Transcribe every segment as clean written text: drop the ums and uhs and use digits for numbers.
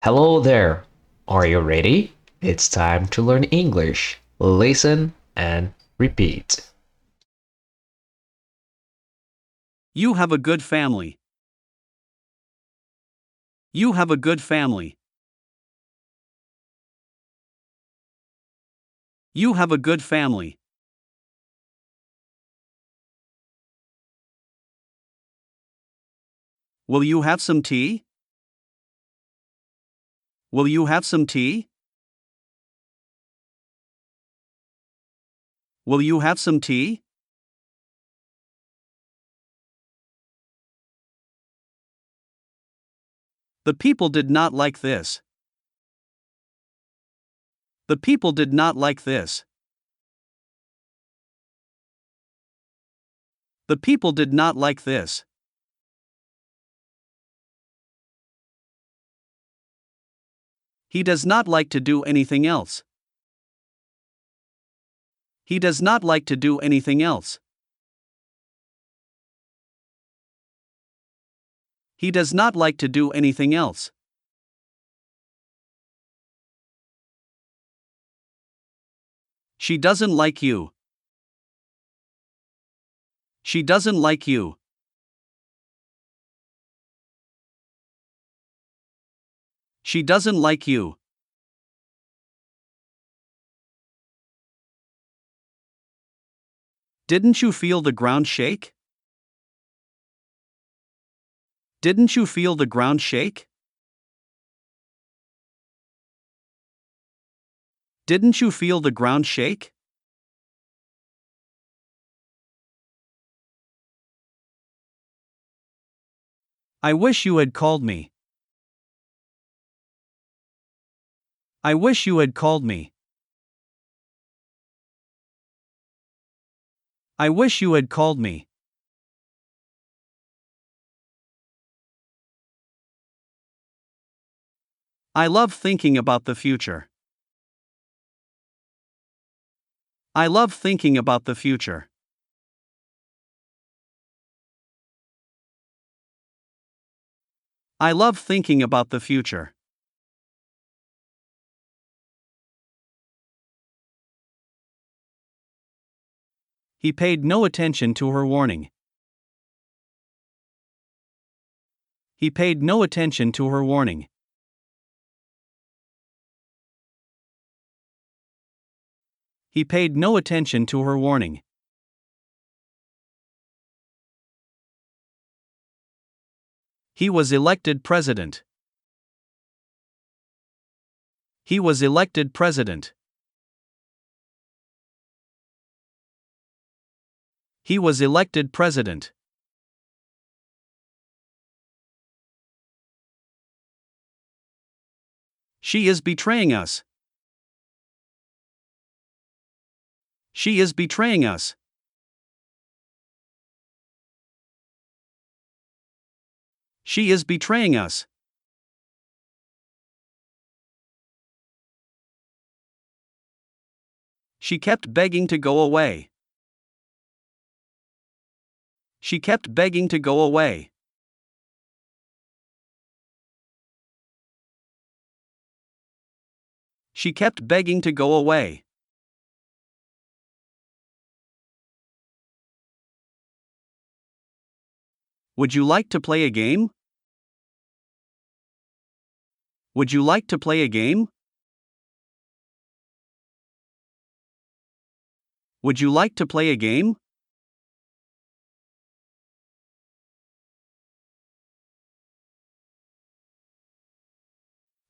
Hello there. Are you ready? It's time to learn English. Listen and repeat. You have a good family. You have a good family. You have a good family. Will you have some tea? Will you have some tea? Will you have some tea? The people did not like this. The people did not like this. The people did not like this. He does not like to do anything else. He does not like to do anything else. He does not like to do anything else. She doesn't like you. She doesn't like you. She doesn't like you. Didn't you feel the ground shake? Didn't you feel the ground shake? Didn't you feel the ground shake? I wish you had called me. I wish you had called me. I wish you had called me. I love thinking about the future. I love thinking about the future. I love thinking about the future. He paid no attention to her warning. He paid no attention to her warning. He paid no attention to her warning. He was elected president. He was elected president. He was elected president. She is betraying us. She is betraying us. She is betraying us. She kept begging to go away. She kept begging to go away. She kept begging to go away. Would you like to play a game? Would you like to play a game? Would you like to play a game?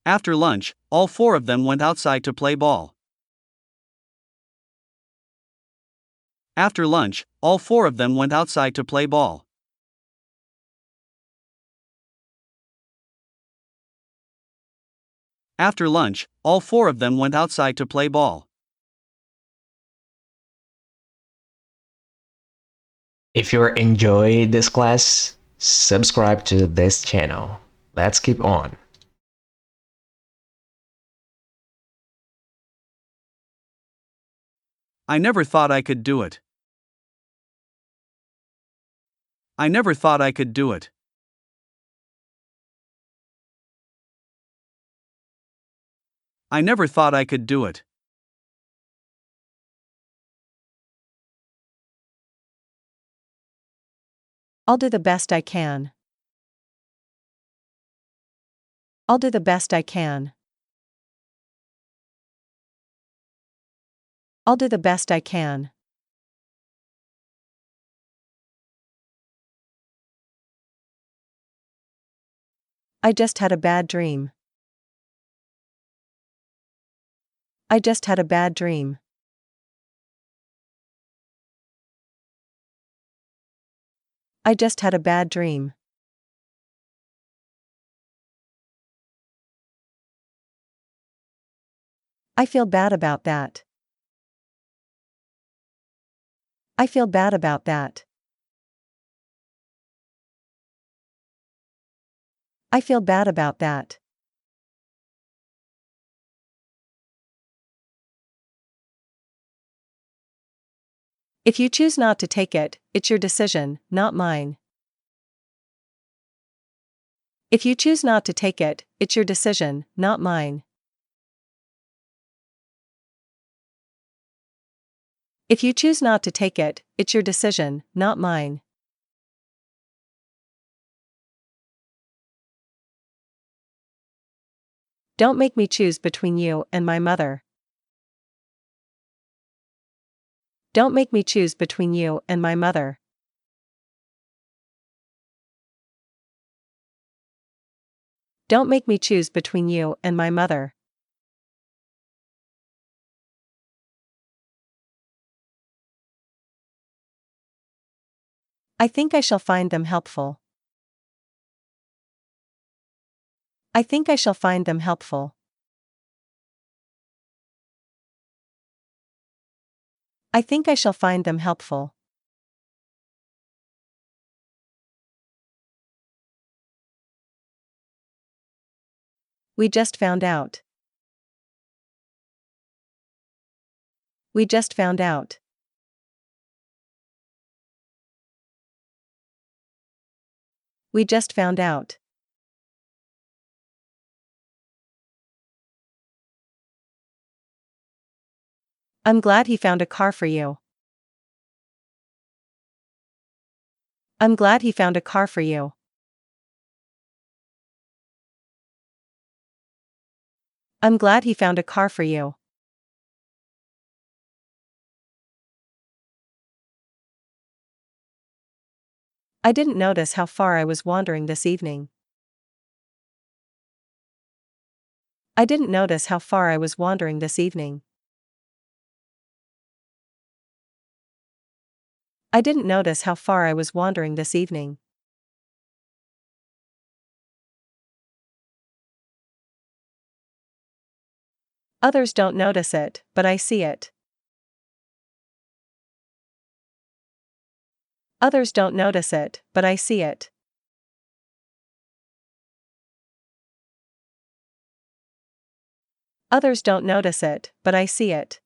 After lunch, all four of them went outside to play ball. After lunch, all four of them went outside to play ball. After lunch, all four of them went outside to play ball. If you enjoyed this class, subscribe to this channel. Let's keep on. I never thought I could do it. I never thought I could do it. I never thought I could do it. I'll do the best I can. I'll do the best I can. I'll do the best I can. I just had a bad dream. I just had a bad dream. I just had a bad dream. I feel bad about that. I feel bad about that. I feel bad about that. If you choose not to take it, it's your decision, not mine. If you choose not to take it, it's your decision, not mine. If you choose not to take it, it's your decision, not mine. Don't make me choose between you and my mother. Don't make me choose between you and my mother. Don't make me choose between you and my mother. I think I shall find them helpful. I think I shall find them helpful. I think I shall find them helpful. We just found out. We just found out. We just found out. I'm glad he found a car for you. I'm glad he found a car for you. I'm glad he found a car for you. I didn't notice how far I was wandering this evening. I didn't notice how far I was wandering this evening. I didn't notice how far I was wandering this evening. Others don't notice it, but I see it. Others don't notice it, but I see it. Others don't notice it, but I see it.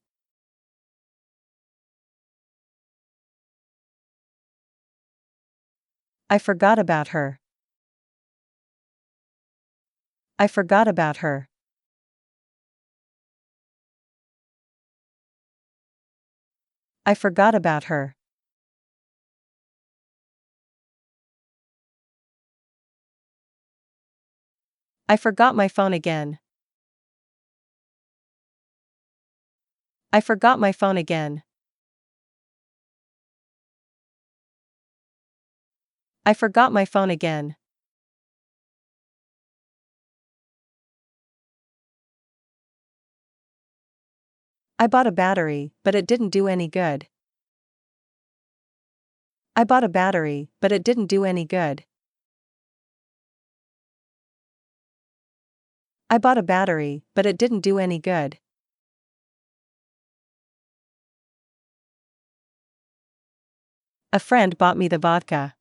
I forgot about her. I forgot about her. I forgot about her. I forgot my phone again. I forgot my phone again. I forgot my phone again. I bought a battery, but it didn't do any good. I bought a battery, but it didn't do any good. I bought a battery, but it didn't do any good. A friend bought me the vodka.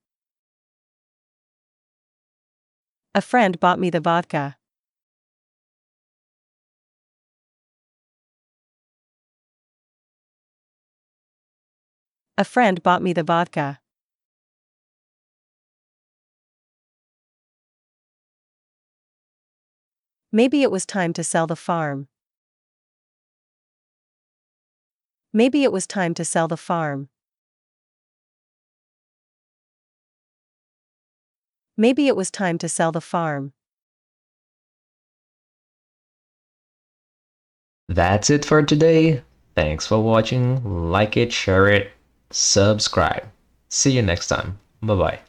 A friend bought me the vodka. A friend bought me the vodka. Maybe it was time to sell the farm. Maybe it was time to sell the farm. Maybe it was time to sell the farm. That's it for today. Thanks for watching. Like it, share it, subscribe. See you next time. Bye bye.